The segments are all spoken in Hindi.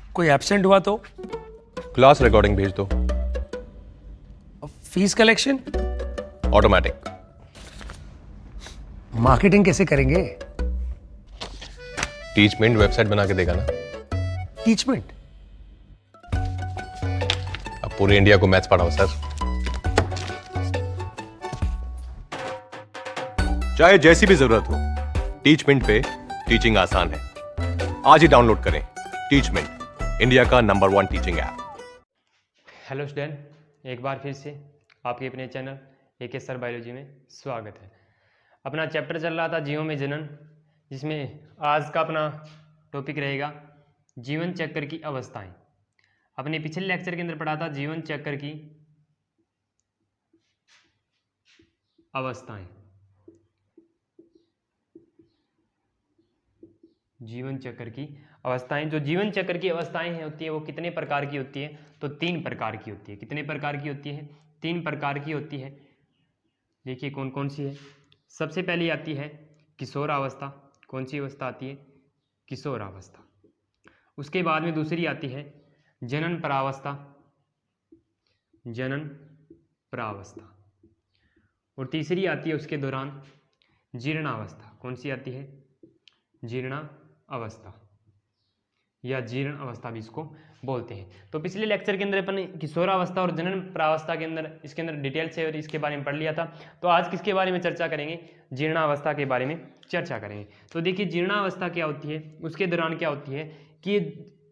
कोई एब्सेंट हुआ तो? क्लास रिकॉर्डिंग भेज दो। Fees collection? ऑटोमेटिक। मार्केटिंग कैसे करेंगे? टीचमेंट वेबसाइट बना के देगा ना। टीचमेंट? अब पूरे इंडिया को मैथ्स पढ़ाओ सर। चाहे जैसी भी जरूरत हो, टीचमेंट पे टीचिंग आसान है। आज ही डाउनलोड करें टीचमेंट, इंडिया का number 1 teaching app. Hello student, एक बार फिर से आपके अपने चैनल एके सर बायोलॉजी में स्वागत है। अपना चैप्टर चल रहा था जीवों में जनन, जिसमें आज का अपना टॉपिक रहेगा जीवन चक्र की अवस्थाएं। अपने पिछले लेक्चर के अंदर पढ़ा था जीवन चक्र की अवस्थाएं। जीवन चक्र की अवस्थाएं, जो जीवन चक्र की अवस्थाएं होती है वो कितने प्रकार की होती है? तो 3 प्रकार की होती है। कितने प्रकार की होती है? 3 प्रकार की होती है। देखिए कौन कौन सी है। सबसे पहली आती है किशोरावस्था। कौन सी अवस्था आती है? किशोरावस्था। उसके बाद में दूसरी आती है जनन प्रावस्था। जनन प्रावस्था। और तीसरी आती है उसके दौरान जीर्णावस्था। कौन सी आती है? जीर्ण अवस्था या जीर्ण अवस्था भी इसको बोलते हैं। तो पिछले लेक्चर के अंदर अपन किशोरावस्था और जनन प्रावस्था के अंदर इसके अंदर डिटेल से और इसके बारे में पढ़ लिया था। तो आज किसके बारे में चर्चा करेंगे? जीर्णावस्था के बारे में चर्चा करेंगे। तो देखिए जीर्णावस्था क्या होती है, उसके दौरान क्या होती है कि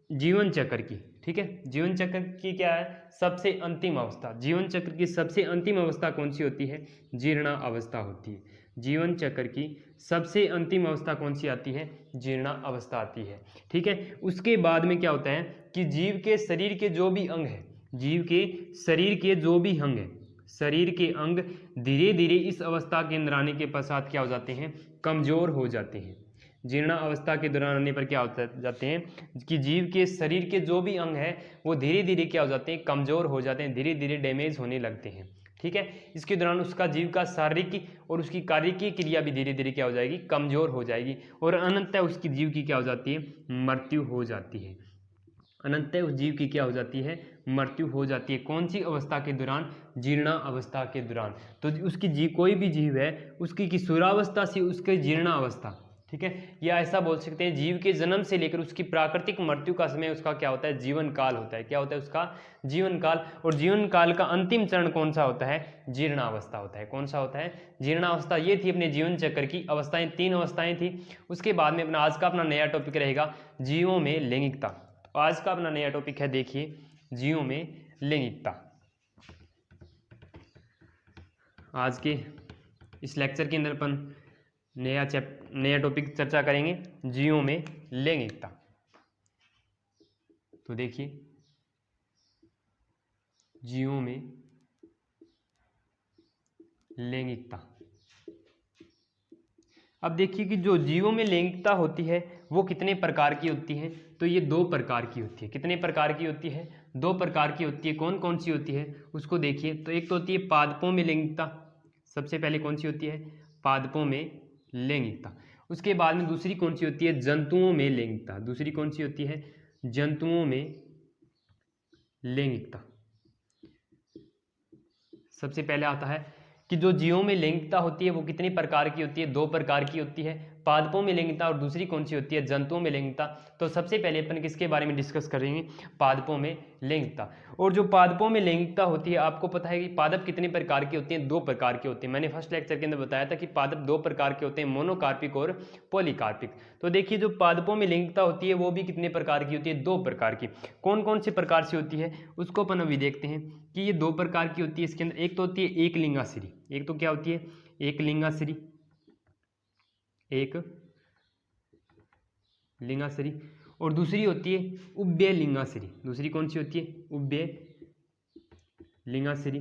जीवन चक्र की, ठीक है, जीवन चक्र की क्या है? सबसे अंतिम अवस्था। जीवन चक्र की सबसे अंतिम अवस्था कौन सी होती है? जीर्ण अवस्था होती है। जीवन चक्र की सबसे अंतिम अवस्था कौन सी आती है? जीर्ण अवस्था आती है, ठीक है। उसके बाद में क्या होता है कि जीव के शरीर के जो भी अंग है, जीव के शरीर के जो भी अंग है, शरीर के अंग धीरे धीरे इस अवस्था के अंदर आने के पश्चात क्या हो जाते हैं? कमजोर हो जाते हैं। जीर्ण अवस्था के दौरान आने पर क्या होता जाते हैं कि जीव के शरीर के जो भी अंग है वो धीरे धीरे क्या हो जाते हैं? कमजोर हो जाते हैं, धीरे धीरे डैमेज होने लगते हैं, ठीक है। इसके दौरान उसका जीव का शारीरिक और उसकी कार्य क्रिया भी धीरे धीरे क्या हो जाएगी? कमजोर हो जाएगी और अनंततः उसकी जीव की क्या हो जाती है? मृत्यु हो जाती है। अनंततः उस जीव की क्या हो जाती है? मृत्यु हो जाती है। कौन सी अवस्था के दौरान? जीर्ण अवस्था के दौरान। तो उसकी जीव, कोई भी जीव है उसकी किशोरावस्था से उसके जीर्ण अवस्था, ठीक है, या ऐसा बोल सकते हैं जीव के जन्म से लेकर उसकी प्राकृतिक मृत्यु का समय उसका क्या होता है? जीवन काल होता है। क्या होता है उसका? जीवन काल। और जीवन काल का अंतिम चरण कौन सा होता है? जीर्णावस्था होता है। कौन सा होता है? जीर्णावस्था। ये थी अपने जीवन चक्र की अवस्थाएं, 3 अवस्थाएं थी। उसके बाद में अपना आज का अपना नया टॉपिक रहेगा जीवों में लैंगिकता। तो आज का अपना नया टॉपिक है, देखिए, जीवों में लैंगिकता। आज के इस लेक्चर के अंदर अपन नया टॉपिक चर्चा करेंगे जीवों में लैंगिकता। तो देखिए जीवों में लैंगिकता। अब देखिए कि जो जीवों में लैंगिकता होती है वो कितने प्रकार की होती है? तो ये 2 प्रकार की होती है। कितने प्रकार की होती है? 2 प्रकार की होती है। कौन कौन सी होती है उसको देखिए। तो एक तो होती है पादपों में लैंगिकता। सबसे पहले कौन सी होती है? पादपों में लैंगिकता। उसके बाद में दूसरी कौन सी होती है? जंतुओं में लैंगिकता। दूसरी कौन सी होती है? जंतुओं में लैंगिकता। सबसे पहले आता है कि जो जीवों में लैंगिकता होती है वो कितनी प्रकार की होती है? 2 प्रकार की होती है। पादपों में लैंगिकता और दूसरी कौन सी होती है? जंतुओं में लैंगिकता। तो सबसे पहले अपन किसके बारे में डिस्कस करेंगे? पादपों में लैंगिकता। और जो पादपों में लैंगिकता होती है, आपको पता है कि पादप कितने प्रकार के होते हैं? 2 प्रकार के होते हैं। मैंने फर्स्ट लेक्चर के अंदर बताया था कि पादप 2 प्रकार के होते हैं, मोनोकार्पिक और पॉलीकार्पिक। तो देखिए जो पादपों में लैंगिकता होती है वो भी कितने प्रकार की होती है? 2 प्रकार की। कौन कौन से प्रकार से होती है उसको अपन अभी देखते हैं कि ये 2 प्रकार की होती है। इसके अंदर एक तो होती है एक लिंगाश्री। एक तो क्या होती है? एक लिंगाश्री। एक लिंगाश्री। और दूसरी होती है उभय लिंगाश्री। दूसरी कौन सी होती है? उभय लिंगाश्री।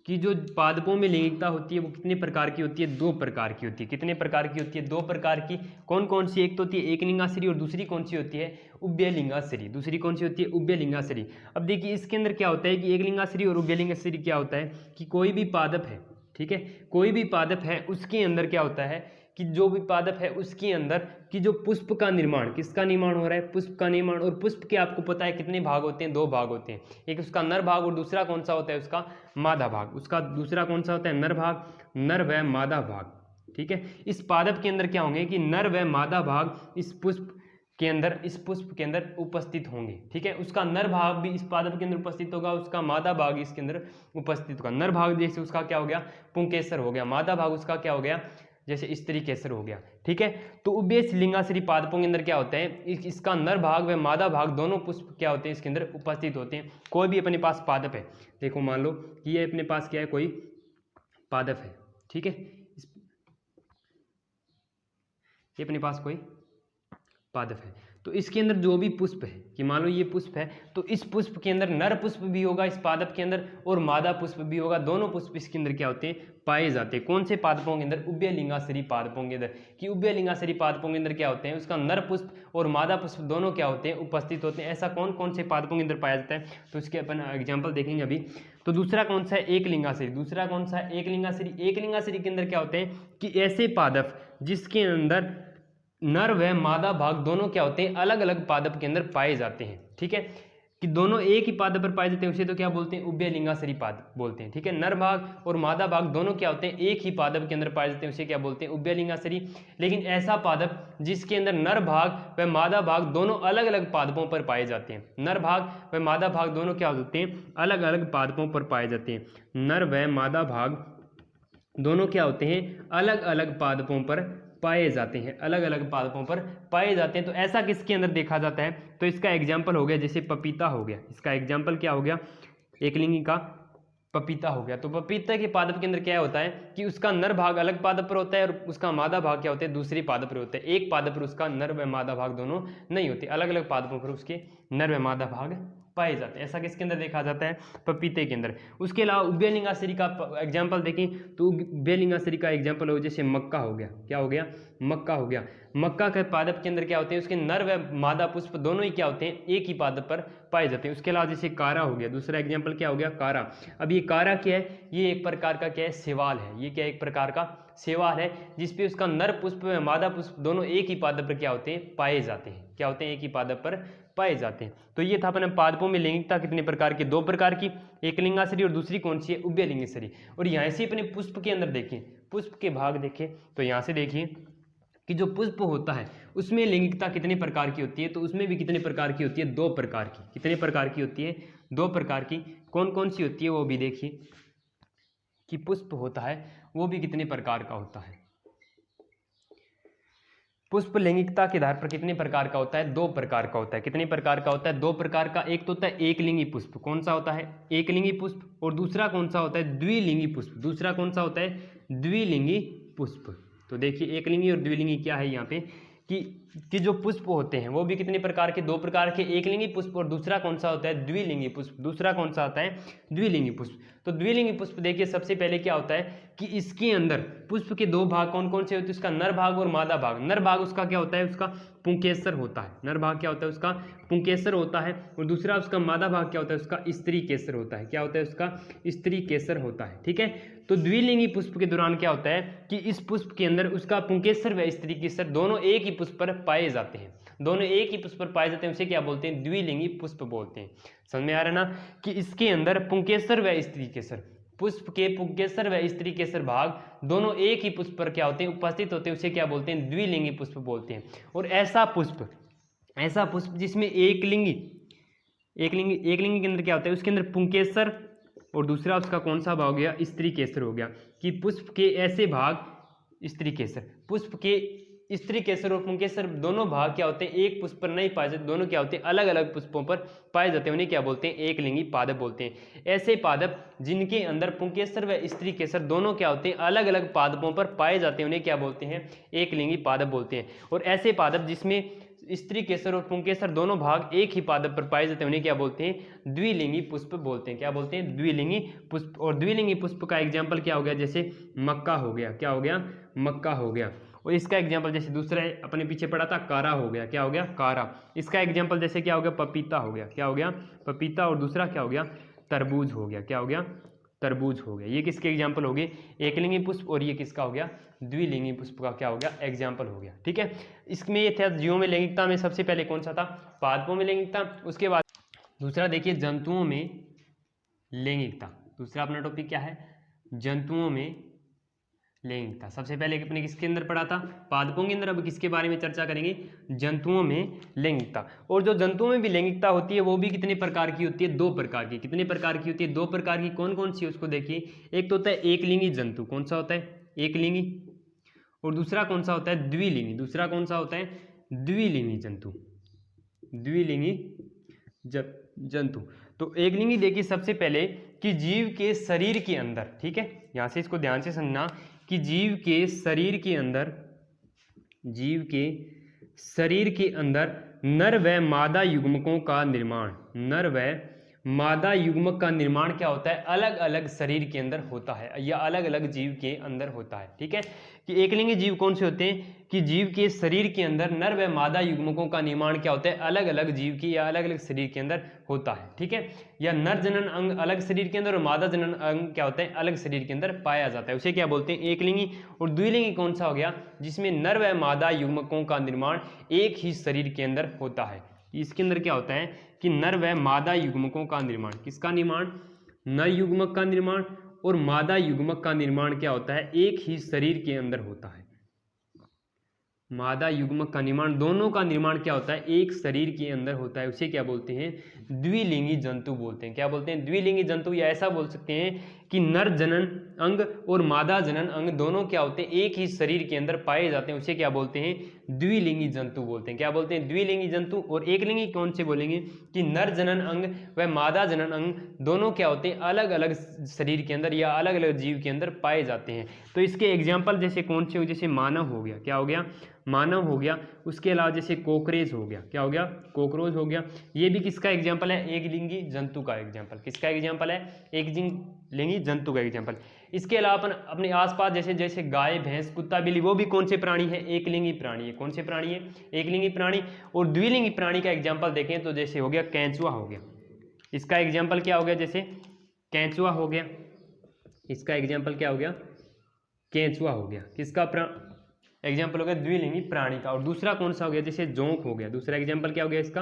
कि जो पादपों में लैंगिकता होती है वो कितने प्रकार की होती है? 2 प्रकार की होती है। कितने प्रकार की होती है? 2 प्रकार की। कौन कौन सी? एक तो होती है एक लिंगाश्री और दूसरी कौन सी होती है? उभय लिंगाश्री। दूसरी कौन सी होती है? उभय लिंगाश्री। अब देखिए इसके अंदर क्या होता है कि एक लिंगाश्री और उभय लिंगाश्री क्या होता है कि कोई भी पादप है, ठीक है, कोई भी पादप है उसके अंदर क्या होता है कि जो भी पादप है उसके अंदर कि जो पुष्प का निर्माण, किसका निर्माण हो रहा है, पुष्प का निर्माण। और पुष्प के आपको पता है कितने भाग होते हैं, 2 भाग होते हैं, एक उसका नर भाग और दूसरा कौन सा होता है उसका मादा भाग। उसका दूसरा कौन सा होता है, नर भाग, नर व मादा भाग। ठीक है, इस पादप के अंदर क्या होंगे कि नर व मादा भाग इस पुष्प के अंदर उपस्थित होंगे। ठीक है, उसका नर भाग भी इस पादप के अंदर उपस्थित होगा, उसका मादा भाग इसके अंदर उपस्थित होगा। नर भाग जैसे उसका क्या हो गया, पुंकेसर हो गया, मादा भाग उसका क्या हो गया, जैसे स्त्री केसर हो गया। ठीक है, तो उभयस्थ लिंगाश्री पादपों के अंदर क्या होता है, इसका नर भाग व मादा भाग दोनों पुष्प क्या होते हैं, इसके अंदर उपस्थित होते हैं। कोई भी अपने पास पादप है, देखो मान लो कि ये अपने पास क्या है, कोई पादप है। ठीक है, ये अपने पास कोई पादप है, तो इसके अंदर जो भी पुष्प है, कि मान लो ये पुष्प है, तो इस पुष्प के अंदर नर पुष्प भी होगा इस पादप के अंदर, और मादा पुष्प भी होगा। दोनों पुष्प इसके अंदर क्या होते हैं, पाए जाते हैं। कौन से पादपों के अंदर, उभयलिंगाश्री पादपों के अंदर। कि उभयलिंगाश्री पादपों के अंदर क्या होते हैं, उसका नर पुष्प और मादा पुष्प दोनों क्या होते हैं, उपस्थित होते हैं। ऐसा कौन कौन से पादपों के अंदर पाया जाता है, तो इसके अपन एग्जाम्पल देखेंगे अभी। तो दूसरा कौन सा है, एक लिंगाश्री। दूसरा कौन सा है, एक लिंगाश्री। एक लिंगाश्री के अंदर क्या होते हैं कि ऐसे पादप जिसके अंदर नर व मादा भाग दोनों क्या होते हैं, अलग अलग पादप के अंदर पाए जाते हैं। ठीक है, कि दोनों एक ही पादप पर पाए जाते हैं, उसे तो क्या बोलते हैं, उभयलिंगाश्री पादप बोलते हैं। ठीक है, नर भाग और मादा भाग दोनों क्या होते हैं, एक ही पादप के अंदर पाए जाते हैं, उसे क्या बोलते हैं, उभयलिंगाश्री। लेकिन ऐसा पादप जिसके अंदर नर भाग व मादा भाग दोनों अलग अलग पादपों पर पाए जाते हैं। नर भाग व मादा भाग दोनों क्या होते हैं, अलग अलग पादपों पर पाए जाते हैं। नर व मादा भाग दोनों क्या होते हैं, अलग अलग पादपों पर पाए जाते हैं, अलग अलग पादपों पर पाए जाते हैं। तो ऐसा किसके अंदर देखा जाता है, तो इसका एग्जाम्पल हो गया जैसे पपीता हो गया। इसका एग्जाम्पल क्या हो गया, एकलिंगी का पपीता हो गया। तो पपीता के पादप के अंदर क्या होता है कि उसका नर भाग अलग पादप पर होता है और उसका मादा भाग क्या होता है, दूसरे पादप पर होता है। एक पादप पर उसका नर व मादा भाग दोनों नहीं होते, अलग अलग पादपों पर उसके नर व मादा भाग पाए जाते हैं। ऐसा किसके अंदर देखा जाता है, पपीते के अंदर। उसके अलावा उभयलिंगाश्री का एग्जाम्पल देखें तो उभयलिंगाश्री का एग्जाम्पल हो जैसे मक्का हो गया। क्या हो गया, मक्का हो गया। मक्का के पादप के अंदर क्या होते हैं, उसके नर व मादा पुष्प दोनों ही क्या होते हैं, एक ही पादप पर पाए जाते हैं। उसके अलावा जैसे कारा हो गया, दूसरा एग्जाम्पल क्या हो गया, कारा। अब ये कारा क्या है, ये एक प्रकार का क्या है, सेवाल है। ये क्या एक प्रकार का सेवाल है, जिसपे उसका नर पुष्प व मादा पुष्प दोनों एक ही पादप पर क्या होते हैं, पाए जाते हैं। क्या होते हैं, एक ही पादप पर पाए जाते हैं। तो ये था अपने पादपों में लैंगिकता कितने प्रकार की, 2 प्रकार की, एक लिंगाश्री और दूसरी कौन सी है, उभयलिंगाश्री। और यहाँ से अपने पुष्प के अंदर देखें, पुष्प के भाग देखें, तो यहाँ से देखिए कि जो पुष्प होता है उसमें लैंगिकता कितने प्रकार की होती है, तो उसमें भी कितने प्रकार की होती है, 2 प्रकार की। कितने प्रकार की होती है, 2 प्रकार की। कौन कौन सी होती है वो भी देखिए, कि पुष्प होता है वो भी कितने प्रकार का होता है। पुष्प लैंगिकता के आधार पर कितने प्रकार का होता है, 2 प्रकार का होता है। कितने प्रकार का होता है, 2 प्रकार का। एक तो होता है एकलिंगी पुष्प, कौन सा होता है, एकलिंगी पुष्प। और दूसरा कौन सा होता है, द्विलिंगी पुष्प। दूसरा कौन सा होता है, द्विलिंगी पुष्प। तो देखिए एकलिंगी और द्विलिंगी क्या है यहाँ पे, कि जो पुष्प होते हैं वो भी कितने प्रकार के, 2 प्रकार के, एकलिंगी पुष्प और दूसरा कौन सा होता है, द्विलिंगी पुष्प। दूसरा कौन सा आता है, द्विलिंगी पुष्प। तो द्विलिंगी पुष्प देखिए सबसे पहले क्या होता है कि इसके अंदर पुष्प के 2 भाग कौन कौन से होते हैं, उसका नर भाग और मादा भाग। नर भाग उसका क्या होता है, उसका पुंकेसर होता है। नर भाग क्या होता है, उसका पुंकेसर होता है। और दूसरा उसका मादा भाग क्या होता है, उसका स्त्री केसर होता है। क्या होता है, उसका स्त्री केसर होता है। ठीक है, तो द्विलिंगी पुष्प के दौरान क्या होता है कि इस पुष्प के अंदर उसका पुंकेसर व स्त्री केसर दोनों एक ही पुष्प पर पाए जाते हैं। दोनों एक ही पुष्प पर पाए जाते हैं, उसे क्या बोलते हैं, द्विलिंगी पुष्प बोलते हैं। समझ में आ रहा है ना, कि इसके अंदर पुंकेसर व स्त्री केसर, पुष्प के पुंकेसर व स्त्री केसर भाग दोनों एक ही पुष्प पर क्या होते हैं, उपस्थित होते हैं, उसे क्या बोलते हैं, द्विलिंगी पुष्प बोलते हैं। और ऐसा पुष्प जिसमें एकलिंगी के अंदर क्या होता है, उसके अंदर पुंकेसर और दूसरा उसका कौन सा भाग हो गया, स्त्री केसर हो गया। कि पुष्प के ऐसे भाग, स्त्री केसर, पुष्प के स्त्री केसर और पुंकेसर दोनों भाग क्या होते हैं, एक पुष्प पर नहीं पाए जाते, दोनों क्या होते हैं, अलग अलग पुष्पों पर पाए जाते हैं। उन्हें क्या बोलते हैं, एकलिंगी पादप बोलते हैं। ऐसे पादप जिनके अंदर पुंकेसर व स्त्री केसर दोनों क्या होते हैं, अलग अलग पादपों पर पाए जाते हैं, उन्हें क्या बोलते हैं, एकलिंगी पादप बोलते हैं। और ऐसे पादप जिसमें स्त्री केसर और पुंकेसर दोनों भाग एक ही पादप पर पाए जाते हैं, उन्हें क्या बोलते हैं, द्विलिंगी पुष्प बोलते हैं। क्या बोलते हैं, द्विलिंगी पुष्प। और द्विलिंगी पुष्प का एग्जाम्पल क्या हो गया, जैसे मक्का हो गया। क्या हो गया, मक्का हो गया। और इसका एग्जाम्पल जैसे दूसरा अपने पीछे पड़ा था, कारा हो गया। क्या हो गया, कारा। इसका एग्जाम्पल जैसे क्या हो गया, पपीता हो गया। क्या हो गया, पपीता। और दूसरा क्या हो गया, तरबूज हो गया। क्या हो गया, तरबूज हो गया। ये किसके एग्जाम्पल हो गए? एकलिंगी पुष्प। और ये किसका हो गया? द्विलिंगी पुष्प का क्या हो गया? एग्जाम्पल हो गया। ठीक है, इसमें ये था जीवों में लैंगिकता में सबसे पहले कौन सा था? पादपों में लैंगिकता। उसके बाद दूसरा देखिए जंतुओं में लैंगिकता। दूसरा अपना टॉपिक क्या है? जंतुओं में लैंगिकता। सबसे पहले अपने किसके अंदर पढ़ा था? पादपों के अंदर। अब किसके बारे में चर्चा करेंगे? जंतुओं में लैंगिकता। और जो जंतुओं में भी लैंगिकता होती है वो भी कितने प्रकार की होती है? 2 प्रकार की। कितने प्रकार की होती है? 2 प्रकार की। कौन कौन सी? उसको देखिए, एक तो होता है एकलिंगी जंतु। कौन सा होता है? एकलिंगी। और दूसरा कौन सा होता है? द्विलिंगी। दूसरा कौन सा होता है? द्विलिंगी जंतु। द्विलिंगी जंतु। तो एकलिंगी देखिए सबसे पहले कि जीव के शरीर के अंदर, ठीक है, यहां से इसको ध्यान से समझना कि जीव के शरीर के अंदर नर व मादा युग्मकों का निर्माण, नर व मादा युग्मक का निर्माण क्या होता है? अलग अलग शरीर के अंदर होता है या अलग अलग जीव के अंदर होता है। ठीक है, कि एकलिंगी जीव कौन से होते हैं? कि जीव के शरीर के अंदर नर व मादा युग्मकों का निर्माण क्या होता है? अलग अलग जीव की या अलग अलग शरीर के अंदर होता है। ठीक है, या नर जनन अंग अलग शरीर के अंदर और मादा जनन अंग क्या होता है? अलग शरीर के अंदर पाया जाता है। उसे क्या बोलते हैं? एकलिंगी। और द्विलिंगी कौन सा हो गया? जिसमें नर व मादा युग्मकों का निर्माण एक ही शरीर के अंदर होता है। इसके अंदर क्या होता है कि नर व मादा युग्मकों का निर्माण। किसका निर्माण? नर युग्मक का निर्माण और मादा युग्मक का निर्माण क्या होता है? एक ही शरीर के अंदर होता है। मादा युग्मक का निर्माण, दोनों का निर्माण क्या होता है? एक शरीर के अंदर होता है। उसे क्या बोलते हैं? द्विलिंगी जंतु बोलते हैं। क्या बोलते हैं? द्विलिंगी जंतु। या ऐसा बोल सकते हैं कि नर जनन अंग और मादा जनन अंग दोनों क्या होते हैं? एक ही शरीर के अंदर पाए जाते हैं। उसे क्या बोलते हैं? द्विलिंगी जंतु बोलते हैं। क्या बोलते हैं? द्विलिंगी जंतु। और एकलिंगी कौन से बोलेंगे? कि नर जनन अंग व मादा जनन अंग दोनों क्या होते हैं? अलग अलग शरीर के अंदर या अलग अलग जीव के अंदर पाए जाते हैं। तो इसके एग्जाम्पल जैसे कौन से हो? जैसे मानव हो गया। क्या हो गया? मानव हो गया। उसके अलावा जैसे कॉकरेज हो गया। क्या हो गया? कॉकरोच हो गया। ये भी किसका एग्जाम्पल है? एकलिंगी जंतु का एग्जाम्पल। किसका एग्जाम्पल है? एकलिंगी जंतु का एग्जाम्पल। इसके अलावा अपन अपने आसपास जैसे जैसे गाय, भैंस, कुत्ता, बिल्ली, वो भी कौन से प्राणी है? एकलिंगी प्राणी है। कौन से प्राणी है? एकलिंगी प्राणी। और द्विलिंगी प्राणी का एग्जाम्पल देखें तो जैसे हो गया कैंचुआ हो गया। इसका एग्जाम्पल क्या हो गया? जैसे कैंचुआ हो गया। इसका एग्जाम्पल क्या हो गया? कैंचुआ हो गया। किसका एग्जाम्पल हो गया? द्विलिंगी प्राणी का। और दूसरा कौन सा हो गया? जैसे जोंक हो गया। दूसरा एग्जाम्पल क्या हो गया इसका?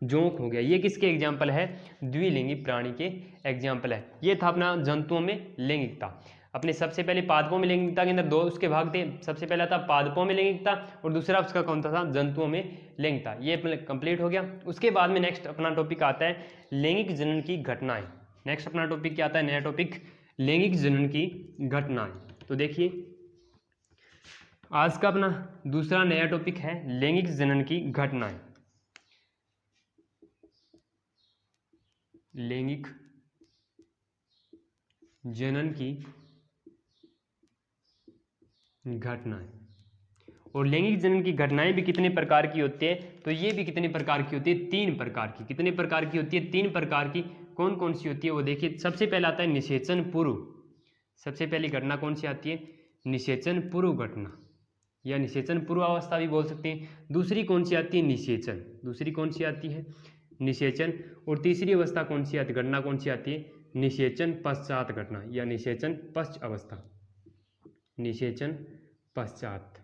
जोंक हो गया। ये किसके एग्जाम्पल है? द्विलिंगी प्राणी के एग्जाम्पल है। ये था अपना जंतुओं में लैंगिकता। अपने सबसे पहले पादपों में लैंगिकता के अंदर 2 उसके भाग थे। सबसे पहला था पादपों में लैंगिकता और दूसरा उसका कौन सा था? जंतुओं में लैंगिकता। ये कंप्लीट हो गया। उसके बाद में नेक्स्ट अपना टॉपिक आता है लैंगिक जनन की घटनाएं। नेक्स्ट अपना टॉपिक क्या आता है? नया टॉपिक लैंगिक जनन की घटनाएं। तो देखिए आज का अपना दूसरा नया टॉपिक है लैंगिक जनन की घटनाएं। लैंगिक जनन की घटनाएं। और लैंगिक जनन की घटनाएं भी कितने प्रकार की होती है? तो ये भी कितने प्रकार की होती है? 3 प्रकार की। कितने प्रकार की होती है? 3 प्रकार की। कौन कौन सी होती है वो देखिए। सबसे पहला आता है निषेचन पूर्व। सबसे पहली घटना कौन सी आती है? निषेचन पूर्व घटना या निषेचन पूर्व अवस्था भी बोल सकते हैं। दूसरी कौन सी आती है? निषेचन। दूसरी कौन सी आती है? निषेचन। और तीसरी अवस्था कौन सी आती है? घटना कौन सी आती है? निषेचन पश्चात घटना या निषेचन पश्च अवस्था। निषेचन पश्चात।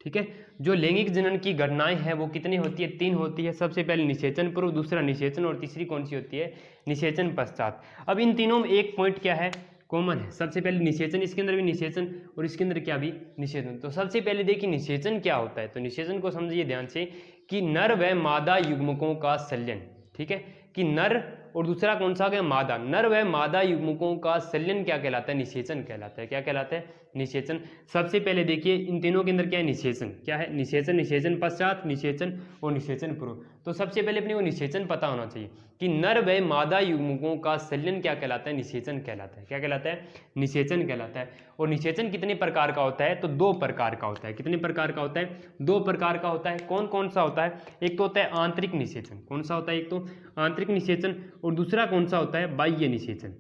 ठीक है, जो लैंगिक जनन की घटनाएं हैं वो कितनी होती है? 3 होती है। सबसे पहले निषेचन पूर्व, दूसरा निषेचन और तीसरी कौन सी होती है? निषेचन पश्चात। अब इन तीनों में एक पॉइंट क्या है? कॉमन है। सबसे पहले निषेचन, इसके अंदर भी निषेचन और इसके अंदर क्या भी निषेचन। तो सबसे पहले देखिए निषेचन क्या होता है। तो निषेचन को समझिए ध्यान से कि नर व मादा युग्मकों का संलयन। ठीक है, कि नर और दूसरा कौन सा हो गया? मादा। नर व मादा युग्मकों का संलयन क्या कहलाता है? निषेचन कहलाता है। क्या कहलाता है? निषेचन। सबसे पहले देखिए इन तीनों के अंदर क्या है? निषेचन। क्या है? निषेचन, निषेचन पश्चात, निषेचन और निषेचन पूर्व। तो सबसे पहले अपने को निषेचन पता होना चाहिए कि नर व मादा युग्मकों का संलयन क्या कहलाता है? निषेचन कहलाता है। क्या कहलाता है? निषेचन कहलाता है। और निषेचन कितने प्रकार का होता है? तो 2 प्रकार का होता है। कितने प्रकार का होता है? 2 प्रकार का होता है। कौन कौन सा होता है? एक तो होता है आंतरिक निषेचन। कौन सा होता है? एक तो आंतरिक निषेचन और दूसरा कौन सा होता है? बाह्य निषेचन।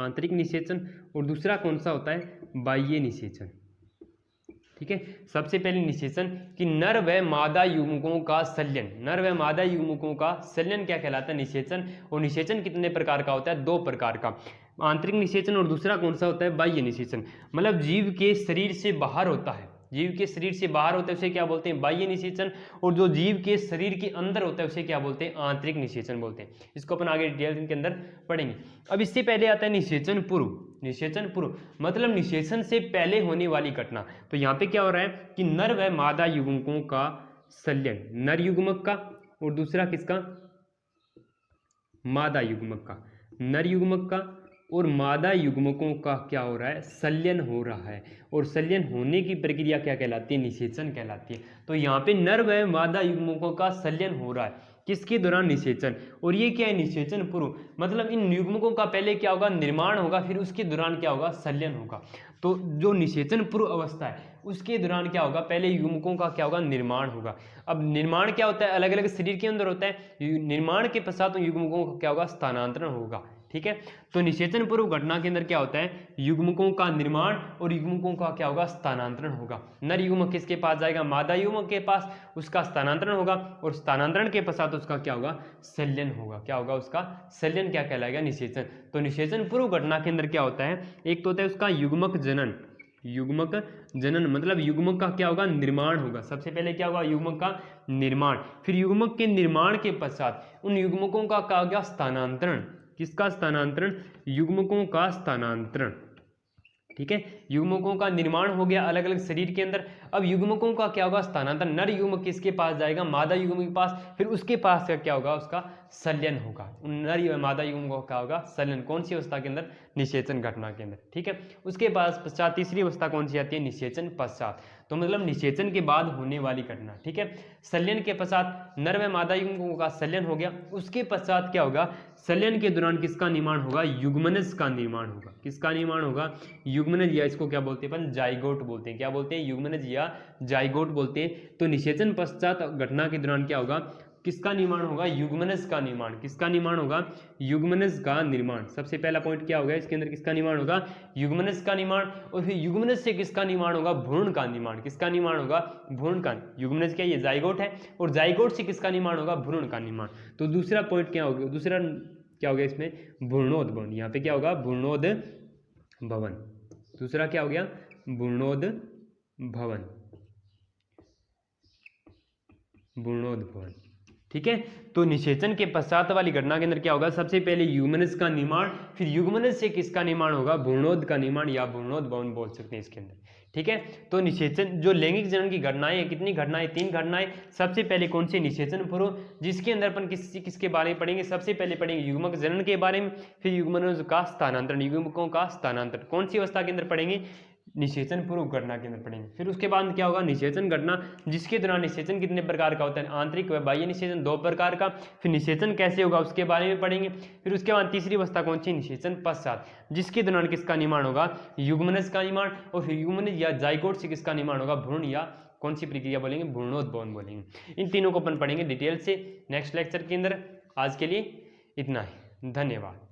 आंतरिक निषेचन और दूसरा कौन सा होता है? बाह्य निषेचन। ठीक है, सबसे पहले निषेचन कि नर व मादा युग्मकों का संलयन। नर व मादा युग्मकों का संलयन क्या कहलाता है? निषेचन। और निषेचन कितने प्रकार का होता है? 2 प्रकार का। आंतरिक निषेचन और दूसरा कौन सा होता है, बाह्य निषेचन। मतलब जीव के शरीर से बाहर होता है, जीव के शरीर से बाहर होता है उसे क्या बोलते हैं, बाह्य निषेचन। और जो जीव के शरीर के अंदर होता है उसे क्या बोलते हैं, आंतरिक निषेचन बोलते हैं। इसको अपन आगे डिटेल के अंदर पढ़ेंगे। अब इससे पहले आता है निषेचन पूर्व। निषेचन पूर्व मतलब निषेचन से पहले होने वाली घटना। तो यहाँ पे क्या हो रहा है कि नर व मादा युग्मकों का संलयन, नर युग्मक का और दूसरा किसका, मादा युग्मक का, नर युग्मक का और मादा युग्मकों का क्या हो रहा है, संलयन हो रहा है। और संलयन होने की प्रक्रिया क्या कहलाती है, निषेचन कहलाती है। तो यहाँ पे नर व मादा युग्मकों का संलयन हो रहा है, किसके दौरान, निषेचन। और ये क्या है, निषेचन पूर्व। मतलब इन युग्मकों का पहले क्या होगा, निर्माण होगा, फिर उसके दौरान क्या होगा, संलयन होगा। तो जो निषेचन पूर्व अवस्था है उसके दौरान क्या होगा, पहले युग्मकों का क्या होगा, निर्माण होगा। अब निर्माण क्या होता है, अलग अलग शरीर के अंदर होता है। निर्माण के पश्चात युग्मकों का क्या होगा, स्थानांतरण होगा। ठीक है, तो निषेचन पूर्व घटना के अंदर क्या होता है, युग्मकों का निर्माण और युग्मकों का क्या होगा, स्थानांतरण होगा। नर युग्मक किसके पास जाएगा, मादा युग्मक के पास, उसका स्थानांतरण होगा। और स्थानांतरण के पश्चात उसका क्या होगा, संलयन होगा। क्या होगा, उसका संलयन क्या कहलाएगा, निषेचन। तो निषेचन पूर्व घटना के अंदर क्या होता है, एक तो होता है उसका युग्मक जनन। युग्मक जनन मतलब युग्मक का क्या होगा, निर्माण होगा। सबसे पहले क्या होगा, युग्मक का निर्माण। फिर युग्मक के निर्माण के पश्चात उन युग्मकों का क्या होगा, स्थानांतरण। किसका स्थानांतरण, युग्मकों का स्थानांतरण। ठीक है, युग्मकों का निर्माण हो गया अलग अलग शरीर के अंदर। अब युग्मकों का क्या होगा, स्थानांतरण। नर युग्मक किसके पास जाएगा, मादा युग्मक के पास, फिर उसके पास का क्या होगा, उसका संलयन होगा। नर मादा युग्मकों का होगा संलयन। कौन सी अवस्था के अंदर, निषेचन घटना के अंदर। ठीक है, उसके बाद पश्चात तीसरी अवस्था कौन सी आती है, निषेचन पश्चात। तो मतलब निषेचन के बाद होने वाली घटना। ठीक है, संलयन के पश्चात नर व मादा युग्मकों का संलयन हो गया। उसके पश्चात क्या होगा, संलयन के दौरान किसका निर्माण होगा, युग्मनज का निर्माण होगा। किसका निर्माण होगा, युग्मनज, या इसको क्या बोलते हैं अपन, जाइगोट बोलते हैं। क्या बोलते हैं, युग्मनज या जाइगोट बोलते हैं। तो निषेचन पश्चात घटना के दौरान क्या होगा, किसका निर्माण होगा, युग्मनज का निर्माण। किसका निर्माण होगा, युग्मनज का निर्माण। सबसे पहला पॉइंट क्या होगा इसके अंदर, किसका निर्माण होगा, युग्मनज का निर्माण। और फिर युग्मनज से किसका निर्माण होगा, भ्रूण का निर्माण। किसका निर्माण होगा, भ्रूण का। युग्मनज क्या, ये जाइगोट है, और जाइगोट से किसका निर्माण होगा, भ्रूण का निर्माण। तो दूसरा पॉइंट क्या होगा, दूसरा क्या होगा इसमें, भ्रूणोद्भवन। यहाँ पे क्या होगा, भ्रूणोद्भवन। दूसरा क्या हो गया, भ्रूणोद्भवन। भ्रूणोद्भवन। ठीक है, तो निषेचन के पश्चात वाली घटना के अंदर क्या होगा, सबसे पहले युग्मनज का निर्माण, फिर युग्मनज से किसका निर्माण होगा, भ्रूणोद का निर्माण या भ्रूणोद्भवन बोल सकते हैं इसके अंदर। ठीक है, तो निषेचन जो लैंगिक जनन की घटनाएं हैं, कितनी घटनाएं, 3 घटनाएं। सबसे पहले कौन से, निषेचन पूर्व, जिसके अंदर अपन किसके बारे में पढ़ेंगे, सबसे पहले पढ़ेंगे युग्मक जनन के बारे में, फिर युग्मनज का स्थानांतरण, युग्मकों का स्थानांतरण। कौन सी अवस्था के अंदर पढ़ेंगे, निषेचन पूर्व घटना के अंदर पढ़ेंगे। फिर उसके बाद क्या होगा, निषेचन घटना, जिसके दौरान निषेचन कितने प्रकार का होता है, आंतरिक व बाह्य निषेचन 2 प्रकार का। फिर निषेचन कैसे होगा उसके बारे में पढ़ेंगे। फिर उसके बाद तीसरी अवस्था कौन सी, निषेचन पश्चात, जिसके दौरान किसका निर्माण होगा, युग्मनज का निर्माण। और फिर युग्मनज या जाइगोट से किसका निर्माण होगा, भ्रूण या कौन सी प्रक्रिया बोलेंगे, भ्रूणोद्भवन बोलेंगे। इन तीनों को अपन पढ़ेंगे डिटेल से नेक्स्ट लेक्चर के अंदर। आज के लिए इतना ही, धन्यवाद।